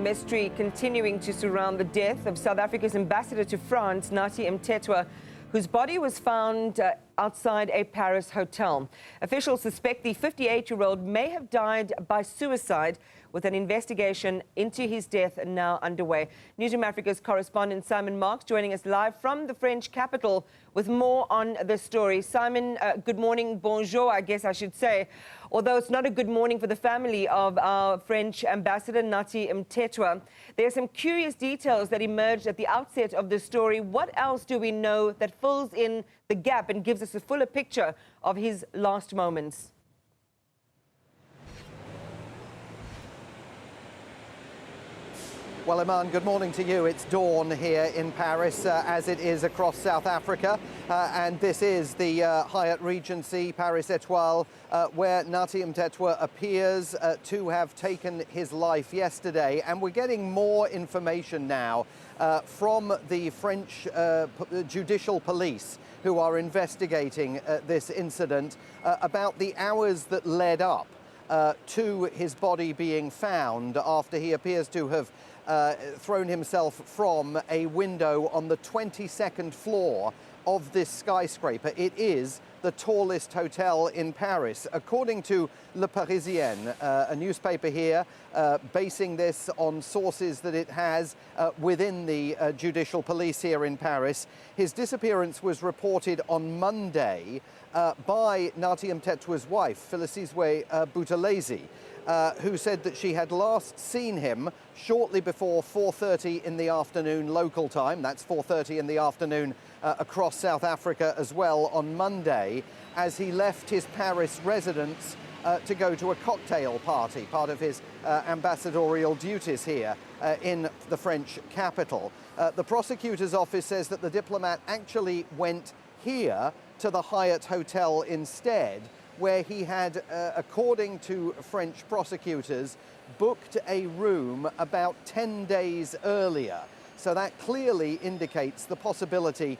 mystery continuing to surround the death of South Africa's ambassador to France, Nathi Mthethwa, whose body was found outside a Paris hotel. Officials suspect the 58-year-old may have died by suicide, with an investigation into his death now underway. Newzroom Afrika's correspondent Simon Marks joining us live from the French capital with more on the story. Simon, good morning, bonjour, I guess I should say. Although it's not a good morning for the family of our French ambassador, Nathi Mthethwa. There are some curious details that emerged at the outset of the story. What else do we know that fills in the gap and gives us a fuller picture of his last moments? Well, Iman, good morning to you. It's dawn here in Paris, as it is across South Africa. And this is the Hyatt Regency, Paris Étoile, where Nathi Mthethwa appears to have taken his life yesterday. And we're getting more information now from the French judicial police, who are investigating this incident, about the hours that led up to his body being found after he appears to have thrown himself from a window on the 22nd floor of this skyscraper. It is the tallest hotel in Paris. According to Le Parisien, a newspaper here, basing this on sources that it has within the judicial police here in Paris, his disappearance was reported on Monday by Nathi Mthethwa's wife, Felicizwe Buthelezi, who said that she had last seen him shortly before 4:30 in the afternoon local time. That's 4:30 in the afternoon across South Africa as well on Monday, as he left his Paris residence to go to a cocktail party, part of his ambassadorial duties here in the French capital. The prosecutor's office says that the diplomat actually went here to the Hyatt Hotel instead, where he had, according to French prosecutors, booked a room about 10 days earlier. So that clearly indicates the possibility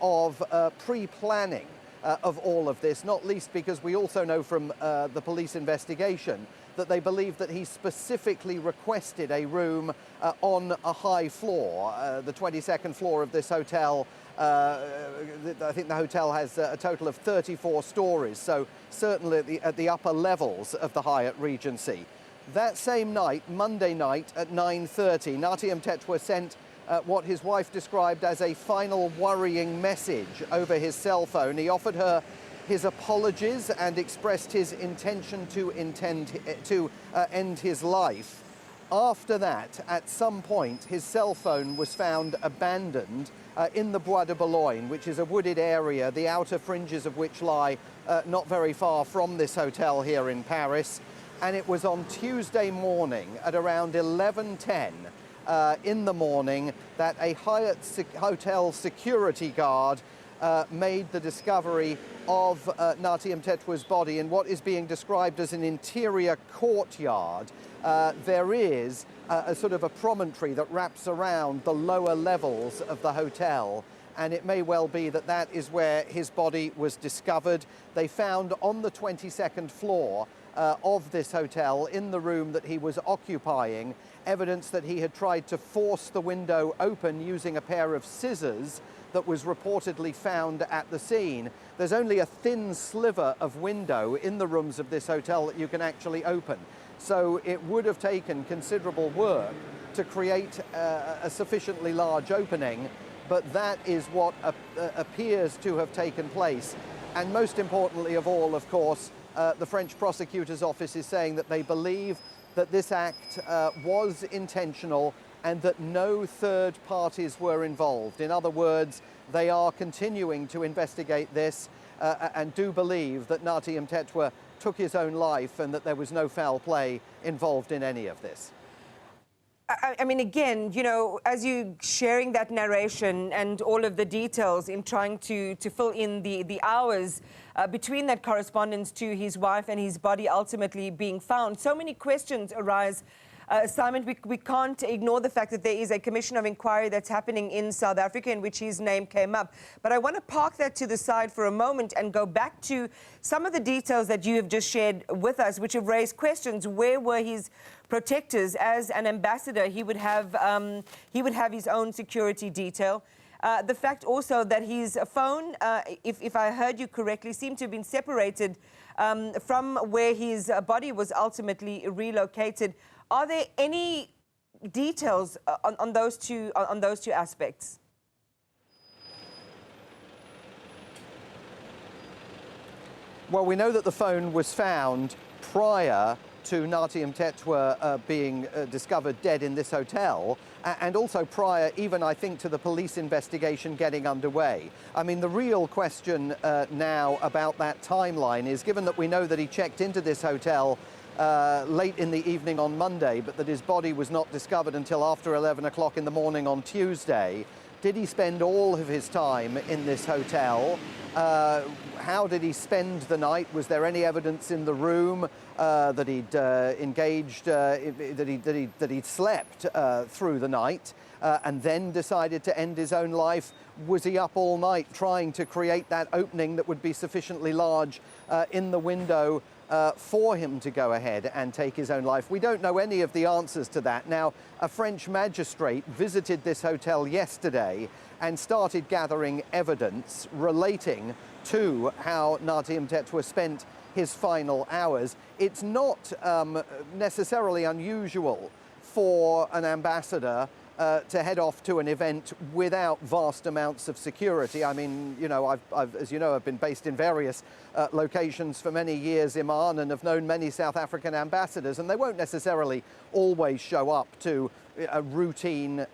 of pre-planning of all of this, not least because we also know from the police investigation that they believe that he specifically requested a room on a high floor, the 22nd floor of this hotel. I think the hotel has a total of 34 stories, so certainly at the upper levels of the Hyatt Regency. That same night, Monday night at 9:30, Nathi Mthethwa sent what his wife described as a final worrying message over his cell phone. He offered her his apologies and expressed his intention to end his life. After that, at some point, his cell phone was found abandoned in the Bois de Boulogne, which is a wooded area, the outer fringes of which lie not very far from this hotel here in Paris. And it was on Tuesday morning at around 11:10 in the morning that a Hyatt hotel security guard made the discovery of Nathi Mthethwa's body in what is being described as an interior courtyard. There is a sort of a promontory that wraps around the lower levels of the hotel, and it may well be that that is where his body was discovered. They found on the 22nd floor of this hotel, in the room that he was occupying, evidence that he had tried to force the window open using a pair of scissors that was reportedly found at the scene. There's only a thin sliver of window in the rooms of this hotel that you can actually open. So it would have taken considerable work to create a sufficiently large opening, but that is what appears to have taken place. And most importantly of all, of course, the French prosecutor's office is saying that they believe that this act was intentional and that no third parties were involved. In other words, they are continuing to investigate this and do believe that Nathi Mthethwa took his own life and that there was no foul play involved in any of this. I mean, again, you know, as you sharing that narration and all of the details in trying to fill in the hours between that correspondence to his wife and his body ultimately being found, so many questions arise Simon, we can't ignore the fact that there is a commission of inquiry that's happening in South Africa in which his name came up. But I want to park that to the side for a moment and go back to some of the details that you have just shared with us, which have raised questions. Where were his protectors? As an ambassador, he would have his own security detail. The fact also that his phone, if I heard you correctly, seemed to have been separated from where his body was ultimately relocated. Are there any details on those two aspects? Well, we know that the phone was found prior to Nathi Mthethwa being discovered dead in this hotel, and also prior, even I think, to the police investigation getting underway. I mean, the real question now about that timeline is, given that we know that he checked into this hotel late in the evening on Monday, but that his body was not discovered until after 11 o'clock in the morning on Tuesday, did he spend all of his time in this hotel? How did he spend the night? Was there any evidence in the room that he'd engaged, that he'd slept through the night and then decided to end his own life? Was he up all night trying to create that opening that would be sufficiently large in the window for him to go ahead and take his own life? We don't know any of the answers to that. Now, a French magistrate visited this hotel yesterday and started gathering evidence relating to how Nathi Mthethwa spent his final hours. It's not necessarily unusual for an ambassador to head off to an event without vast amounts of security. I mean, you know, as you know, I've been based in various locations for many years, Iman, and have known many South African ambassadors, and they won't necessarily always show up to a routine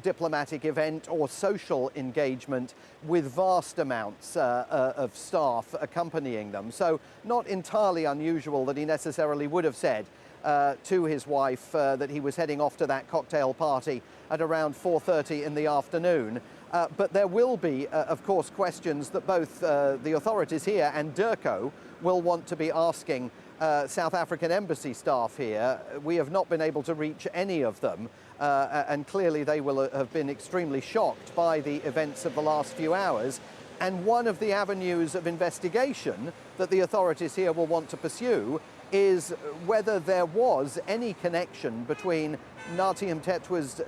diplomatic event or social engagement with vast amounts of staff accompanying them. So not entirely unusual that he necessarily would have said to his wife that he was heading off to that cocktail party at around 4:30 in the afternoon. But there will be, of course, questions that both the authorities here and DIRCO will want to be asking South African embassy staff here. We have not been able to reach any of them, and clearly they will have been extremely shocked by the events of the last few hours. And one of the avenues of investigation that the authorities here will want to pursue is whether there was any connection between Nathi Mthethwa's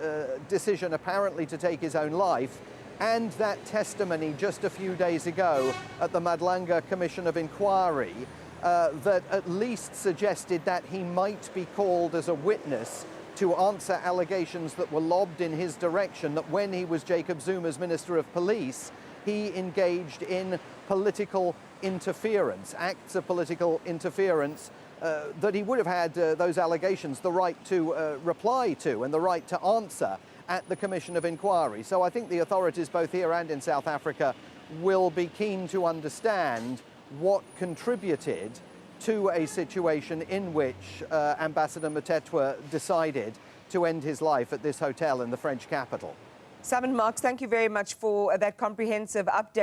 decision apparently to take his own life and that testimony just a few days ago at the Madlanga Commission of Inquiry that at least suggested that he might be called as a witness to answer allegations that were lobbed in his direction, that when he was Jacob Zuma's Minister of Police, he engaged in political interference, acts of political interference, that he would have had those allegations the right to reply to and the right to answer at the Commission of Inquiry. So I think the authorities both here and in South Africa will be keen to understand what contributed to a situation in which Ambassador Mthethwa decided to end his life at this hotel in the French capital. Simon Marks, thank you very much for that comprehensive update.